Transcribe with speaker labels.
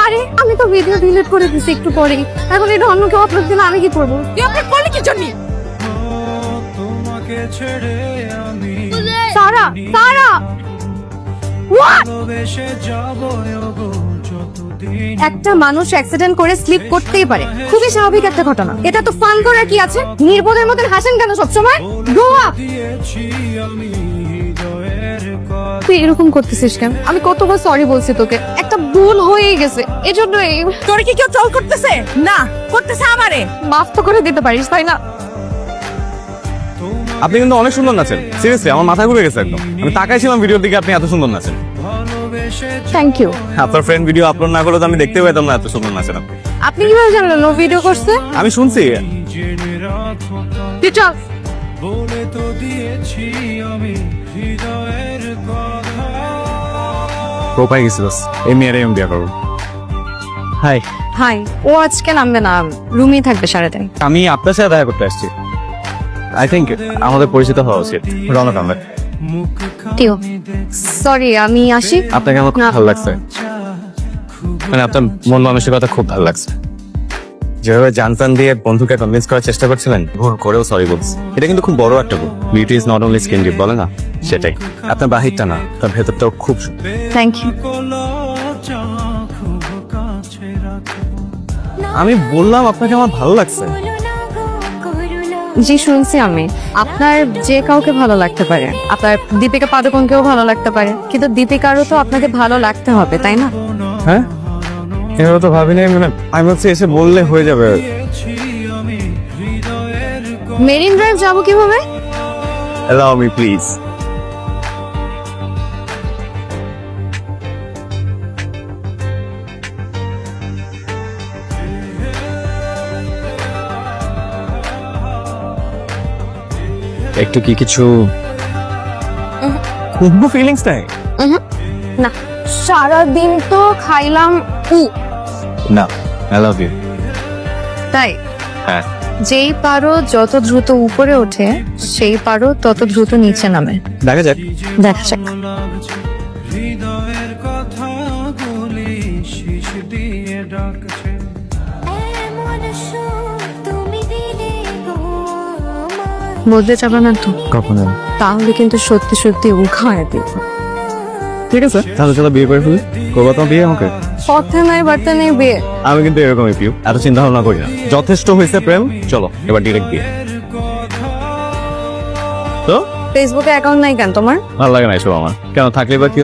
Speaker 1: আরে আমি তো ভিডিও ডিলিট করে দিছি একটু পরেই, এখন এটা অন্য কেউ আপলোড দিলে আমি কি করবো?
Speaker 2: তুই আপলোড করলি কি জন্য?
Speaker 1: সারা সারা What? একটা মানুষ অ্যাক্সিডেন্ট করে স্লিপ করতেই পারে, খুবই স্বাভাবিক একটা ঘটনা। এটা তো ফান করার কি আছে? নির্বোধের মতন হাসেন কেন সবসময়? Grow up. তুই এরকম করতেছিস কেন? আমি কতবার সরি বলছি তোকে, একটা ভুল হয়ে গেছে, এজন্যই।
Speaker 2: তোর কি কেউ ট্রল করতেছে? না, করতেছে আমারে।
Speaker 1: মাফ তো করে দিতে পারিস তাই না?
Speaker 3: আপনি কিন্তু অনেক সুন্দর নাচেন, সিরিয়াসলি আমার মাথা ঘুরে গেছে একদম। আমি তাকাইছিলাম ভিডিওর দিকে, আপনি এত সুন্দর নাচেন।
Speaker 1: Thank you.
Speaker 3: আপনার ফ্রেন্ড ভিডিও আপলোড না করলে তো আমি দেখতে পেতাম না এত সুন্দর নাচেন আপনি।
Speaker 1: আপনি কিভাবে জানলেন ও ভিডিও করছে?
Speaker 3: আমি শুনছি।
Speaker 1: তুই চল।
Speaker 3: কোপাই গেছি বাস, এই মেয়েরাই আমি বিয়ে করবো। High,
Speaker 1: high. ও আজকে নামবে না, রুমেই থাকবে সারাদিন।
Speaker 3: আমি আপনার সাথে দেখা করতে আসছি। আই থিঙ্ক আমাদের পরিচিত হওয়া উচিত। রওনা কামে।
Speaker 1: টিও, সরি আমি আসি।
Speaker 3: আপনাকে আমার খুব
Speaker 1: না।
Speaker 3: ভালো লাগছে, মানে আপনার মন মানসিকতা খুব ভালো লাগছে। যেভাবে জানতান দিয়ে বন্ধুকে কনভিন্স করার চেষ্টা করছিলেন, ভুল করেও সরি বলছি। এটা কিন্তু খুব বড় একটা ভুল। Beauty is not only skin deep বলে না, সেটাই। আপনার বাহিরটা না, তার ভেতরটাও খুব সুন্দর।
Speaker 1: Thank you.
Speaker 3: আমি বললাম আপনাকে আমার ভালো লাগছে।
Speaker 1: জি শুনছি আমি। আপনার যে কাউকে ভালো লাগতে পারে, আপনার দীপিকা পাদুকোনকেও ভালো লাগতে পারে, কিন্তু দীপিকারও তো আপনাকে ভালো লাগতে হবে তাই না?
Speaker 3: হ্যাঁ, এভাবে তো ভাবিনি। মানে আমি হচ্ছে এসে বললে হয়ে যাবে।
Speaker 1: মেরিন ড্রাইভ যাবো কিভাবে?
Speaker 3: Allow me please. একটু কি কিছু কোনো ফিলিংস নাই?
Speaker 1: না, সারাদিন তো খাইলাম
Speaker 3: না, আই লাভ ইউ।
Speaker 1: তাই
Speaker 3: হ্যাঁ,
Speaker 1: যেই পারো যত দ্রুত উপরে ওঠে, সেই পারো তত দ্রুত নিচে নামে।
Speaker 3: দেখা যাক।
Speaker 1: দেখা যাক। বলতে চাবে না তো?
Speaker 3: কখন?
Speaker 1: তাহলে কিন্তু সত্যি সত্যি উখায় দিব।
Speaker 3: ঠিক আছে, তাহলে চলো বিয়ে করে ফেলি। করবো তোমার বিয়ে আমাকে?
Speaker 1: পথে নাই বার্তা নেই বিয়ে।
Speaker 3: আমি কিন্তু এরকমই পিউ, এত চিন্তা ভাবনা করি না। যথেষ্ট হয়েছে প্রেম, চলো এবার ডিরেক্ট বিয়ে। তো
Speaker 1: ফেসবুকে অ্যাকাউন্ট নাই কেন তোমার?
Speaker 3: ভালো লাগে না এসব আমার। কেন থাকলে বা কি